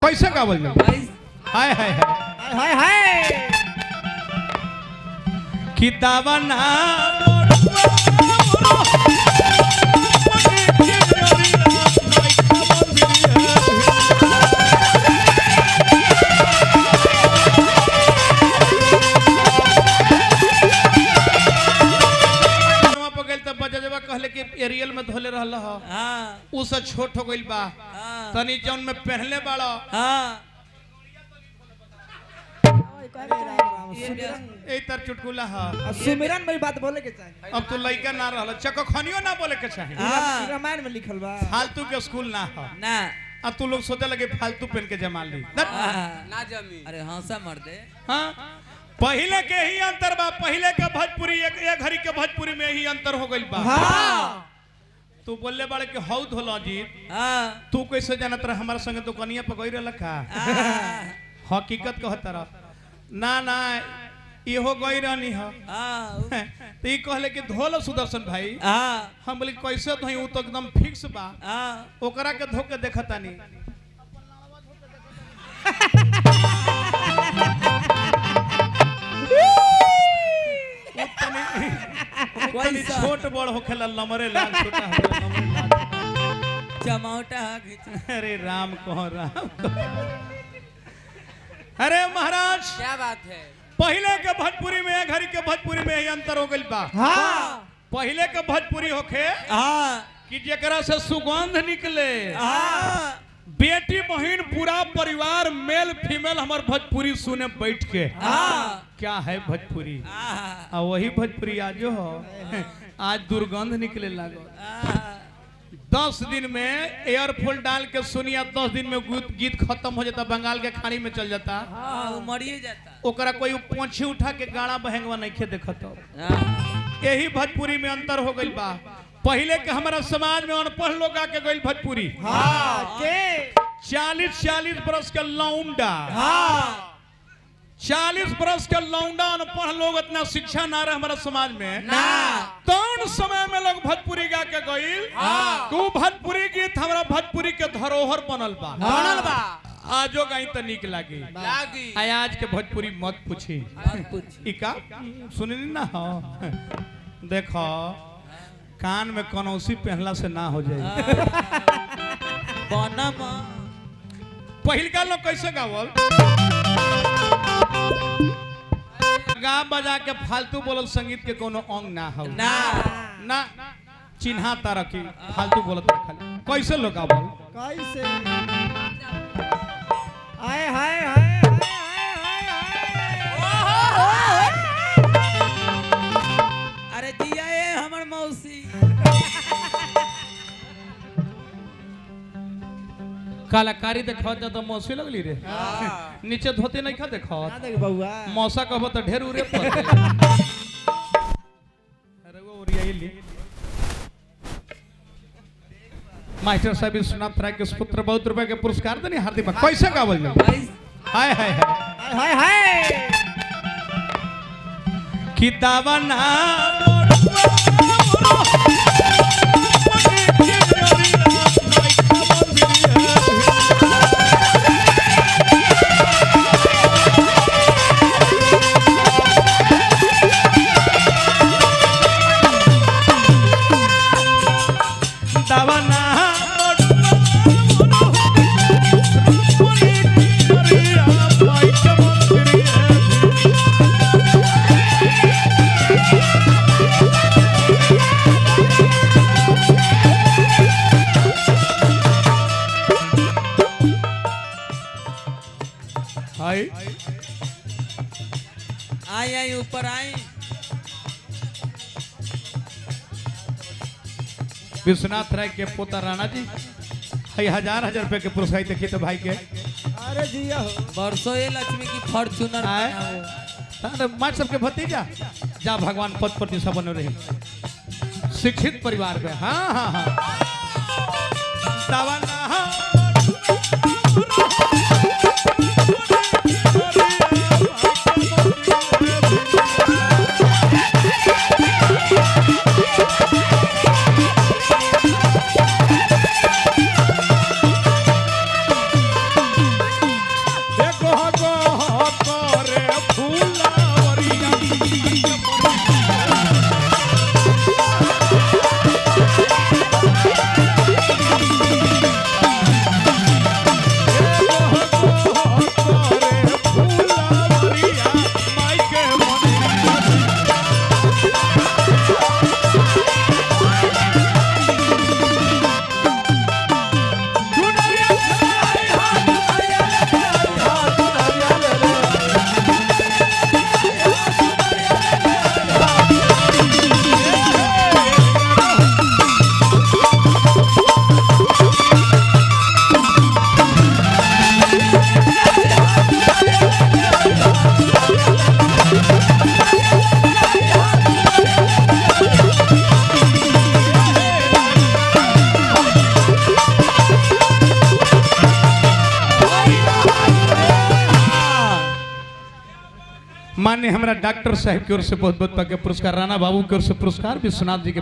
कैसे गावल जाओ? हाय हाय हाय हाय हाय किताबा ना कहले कि एरियल में धोले रहल ह हां उ से छोट हो गइल बा तनी जौन में पहनले बाड़ा हां ए तर चुटकुला ह सुमिरन में बात बोले के चाहिए। अब तू लइका ना रहल चकखनियो ना बोले के चाहिए रामायण में लिखल बा फालतू के स्कूल ना ह ना अब तू लोग सोचे लगे फालतू पहन के जमा ली ना जमी अरे हंसा मर दे हां पहले के ही अंतर बा पहले के भोजपुरी एक घड़ी के भोजपुरी में ही अंतर हो गइल बा हां तू बोलले बाड़े के हौ धोला जी हां तू कैसे जानत रह हमारे संगे दुकानिया पे गई रहल का हकीकत कहत रह ना ना इहो गई रहनी ह हां तो ई कहले कि धोल सुदर्शन भाई हां हम बोले कैसे धोई उ तो एकदम फिक्स बा हां ओकरा के धो के देखतानी कोई छोट बड़ होखेला लमरे लाल छोटा होखेला लमरे लाल जमावटा खींच अरे राम कहो राम अरे महाराज क्या बात है पहले के भोजपुरी में घड़ी के भोजपुरी में ही अंतर हो गइल बा हां पहले के भोजपुरी होखे हां कि जेकरा से सुगंध निकले हां बेटी बहन पूरा परिवार मेल फीमेल हमार भोजपुरी सुने बैठ के क्या है भोजपुरी आ वही भोजपुरी आज हो आज दुर्गंध निकले लागो 10 दिन में एयरफुल डाल के सुनिया 10 दिन में गीत खत्म हो जाता बंगाल के खाड़ी में चल जाता मरिए जाता ओकरा कोई पोंछी उठा के गाड़ा बहेंगवा नहीं खे देखत यही भोजपुरी में अंतर हो गइल बा पहले के हमारा समाज में अनपढ़ लोग आके गइल भोजपुरी हां के 40 बरस के लौंडा 40 बरस के लौंडा अनपढ़ लोग इतना शिक्षा ना रहे हमारा समाज में ना तौन समय में लोग भोजपुरी गा के गइल तू भोजपुरी गीत हमारा भोजपुरी के धरोहर बनल बा आजो गाई त निक लागी आज के भोजपुरी मत पूछी इका सुननी ना हो देखो कान में कनौसी पहनला से ना हो जाए पहिलका लोग कैसे गावल गा बजा के फालतू बोलल संगीत के कोनो अंग ना हो ना ना चिन्हा तारा की फालतू बोलत खाली कैसे लोग गावल कैसे हाय हाय हाय अरे दिया ये हमर मौसी कलाकारी देखा तो मौसी लगली रे नीचे धोती नहीं खा देखा बउआ मौसा कहब तो ढेर उरे अरे वो ओरियाइली मास्टर साहब विश्वनाथ राय के पुत्र बहुत रुपए के पुरस्कार देनी हार्दिक कैसे गावल जाओ हाय हाय हाय हाय हाय किताबा ना आई ऊपर आई विश्वनाथ राय के पोता राणा जी है 1000 रुपए के पुरस्कार देखिए तो भाई के अरे जिया हो वर्षो ये लक्ष्मी की फॉर्च्यूनर आए मार सबके भतीजा जा भगवान पद प्रतिष्ठा बने रहे शिक्षित परिवार में हाँ हाँ हाँ मान्य हमारा डॉक्टर साहब की ओर से बहुत बहुत पुरस्कार, राणा बाबू की ओर से पुरस्कार, विश्वनाथ जी के